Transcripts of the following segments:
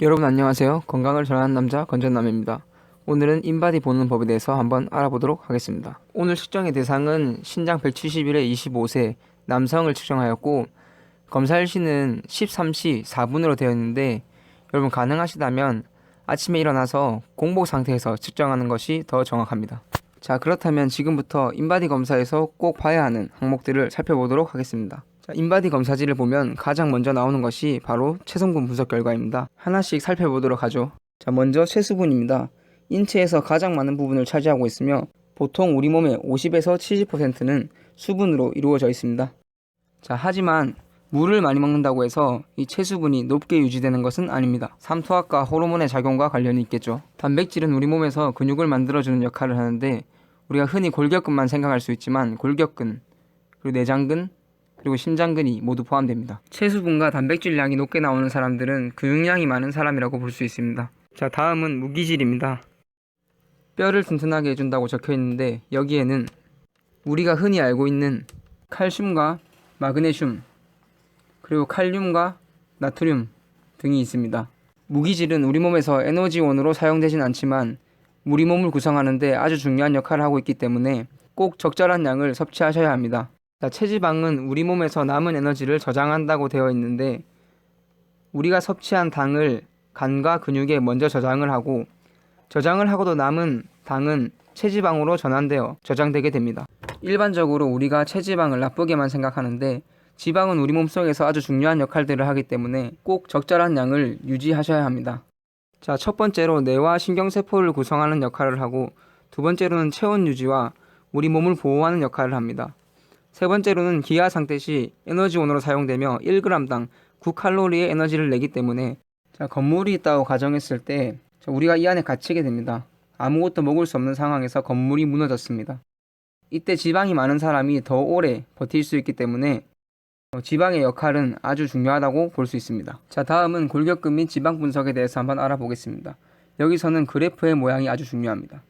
여러분 안녕하세요. 건강을 전하는 남자 건전남입니다. 오늘은 인바디 보는 법에 대해서 한번 알아보도록 하겠습니다. 오늘 측정의 대상은 신장 171에 25세 남성을 측정하였고 검사일시는 13시 4분으로 되어 있는데 여러분 가능하시다면 아침에 일어나서 공복 상태에서 측정하는 것이 더 정확합니다. 자, 그렇다면 지금부터 인바디 검사에서 꼭 봐야 하는 항목들을 살펴보도록 하겠습니다. 자, 인바디 검사지를 보면 가장 먼저 나오는 것이 바로 체성분 분석 결과입니다. 하나씩 살펴보도록 하죠. 자, 먼저 체수분입니다. 인체에서 가장 많은 부분을 차지하고 있으며 보통 우리 몸의 50에서 70%는 수분으로 이루어져 있습니다. 자, 하지만 물을 많이 먹는다고 해서 이 체수분이 높게 유지되는 것은 아닙니다. 삼투압과 호르몬의 작용과 관련이 있겠죠. 단백질은 우리 몸에서 근육을 만들어주는 역할을 하는데 우리가 흔히 골격근만 생각할 수 있지만 골격근, 그리고 내장근, 그리고 심장근이 모두 포함됩니다. 체수분과 단백질량이 높게 나오는 사람들은 근육량이 많은 사람이라고 볼 수 있습니다. 자, 다음은 무기질입니다. 뼈를 튼튼하게 해준다고 적혀 있는데 여기에는 우리가 흔히 알고 있는 칼슘과 마그네슘, 그리고 칼륨과 나트륨 등이 있습니다. 무기질은 우리 몸에서 에너지원으로 사용되진 않지만 우리 몸을 구성하는데 아주 중요한 역할을 하고 있기 때문에 꼭 적절한 양을 섭취하셔야 합니다. 자, 체지방은 우리 몸에서 남은 에너지를 저장한다고 되어 있는데 우리가 섭취한 당을 간과 근육에 먼저 저장을 하고도 남은 당은 체지방으로 전환되어 저장되게 됩니다. 일반적으로 우리가 체지방을 나쁘게만 생각하는데 지방은 우리 몸속에서 아주 중요한 역할들을 하기 때문에 꼭 적절한 양을 유지하셔야 합니다. 자, 첫 번째로 뇌와 신경세포를 구성하는 역할을 하고 두 번째로는 체온 유지와 우리 몸을 보호하는 역할을 합니다. 세 번째로는 기아 상태 시 에너지원으로 사용되며 1g당 9칼로리의 에너지를 내기 때문에 자, 건물이 있다고 가정했을 때 우리가 이 안에 갇히게 됩니다. 아무것도 먹을 수 없는 상황에서 건물이 무너졌습니다. 이때 지방이 많은 사람이 더 오래 버틸 수 있기 때문에 지방의 역할은 아주 중요하다고 볼 수 있습니다. 자, 다음은 골격근 및 지방 분석에 대해서 한번 알아보겠습니다. 여기서는 그래프의 모양이 아주 중요합니다.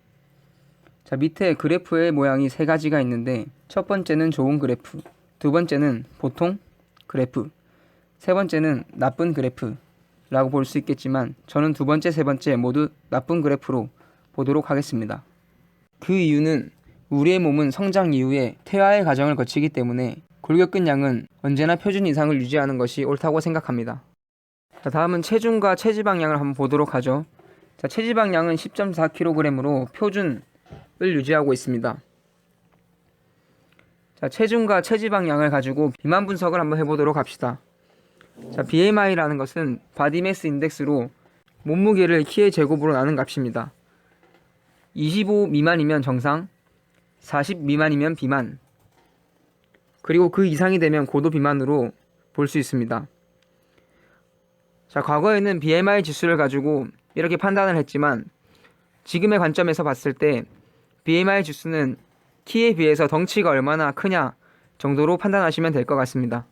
자, 밑에 그래프의 모양이 세 가지가 있는데 첫 번째는 좋은 그래프, 두 번째는 보통 그래프, 세 번째는 나쁜 그래프라고 볼 수 있겠지만 저는 두 번째, 세 번째 모두 나쁜 그래프로 보도록 하겠습니다. 그 이유는 우리의 몸은 성장 이후에 퇴화의 과정을 거치기 때문에 골격근 양은 언제나 표준 이상을 유지하는 것이 옳다고 생각합니다. 자, 다음은 체중과 체지방량을 한번 보도록 하죠. 자, 체지방량은 10.4kg으로 표준을 유지하고 있습니다. 자, 체중과 체지방량을 가지고 비만 분석을 한번 해보도록 합시다. 자, BMI라는 것은 바디매스 인덱스로 몸무게를 키의 제곱으로 나눈 값입니다. 25 미만이면 정상, 40 미만이면 비만, 그리고 그 이상이 되면 고도 비만으로 볼 수 있습니다. 자, 과거에는 BMI 지수를 가지고 이렇게 판단을 했지만 지금의 관점에서 봤을 때 BMI 지수는 키에 비해서 덩치가 얼마나 크냐 정도로 판단하시면 될 것 같습니다.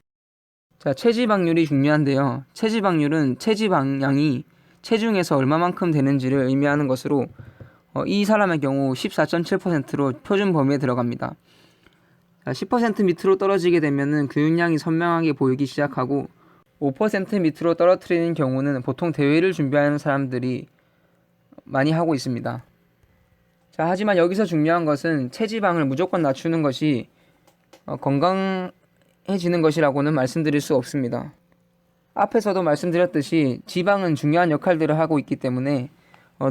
자, 체지방률이 중요한데요. 체지방률은 체지방량이 체중에서 얼마만큼 되는지를 의미하는 것으로 이 사람의 경우 14.7%로 표준 범위에 들어갑니다. 10% 밑으로 떨어지게 되면 근육량이 선명하게 보이기 시작하고 5% 밑으로 떨어뜨리는 경우는 보통 대회를 준비하는 사람들이 많이 하고 있습니다. 자, 하지만 여기서 중요한 것은 체지방을 무조건 낮추는 것이 건강해지는 것이라고는 말씀드릴 수 없습니다. 앞에서도 말씀드렸듯이 지방은 중요한 역할들을 하고 있기 때문에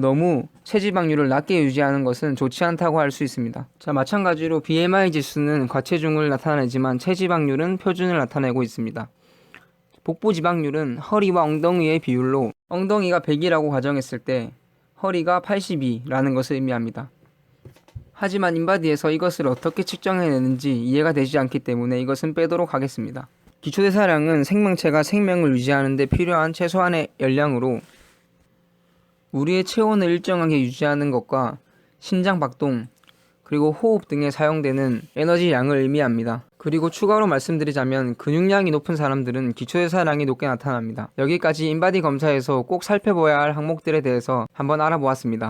너무 체지방률을 낮게 유지하는 것은 좋지 않다고 할 수 있습니다. 자, 마찬가지로 BMI 지수는 과체중을 나타내지만 체지방률은 표준을 나타내고 있습니다. 복부 지방률은 허리와 엉덩이의 비율로 엉덩이가 100이라고 가정했을 때 허리가 82라는 것을 의미합니다. 하지만 인바디에서 이것을 어떻게 측정해내는지 이해가 되지 않기 때문에 이것은 빼도록 하겠습니다. 기초대사량은 생명체가 생명을 유지하는 데 필요한 최소한의 열량으로 우리의 체온을 일정하게 유지하는 것과 심장 박동, 그리고 호흡 등에 사용되는 에너지 양을 의미합니다. 그리고 추가로 말씀드리자면 근육량이 높은 사람들은 기초대사량이 높게 나타납니다. 여기까지 인바디 검사에서 꼭 살펴봐야 할 항목들에 대해서 한번 알아보았습니다.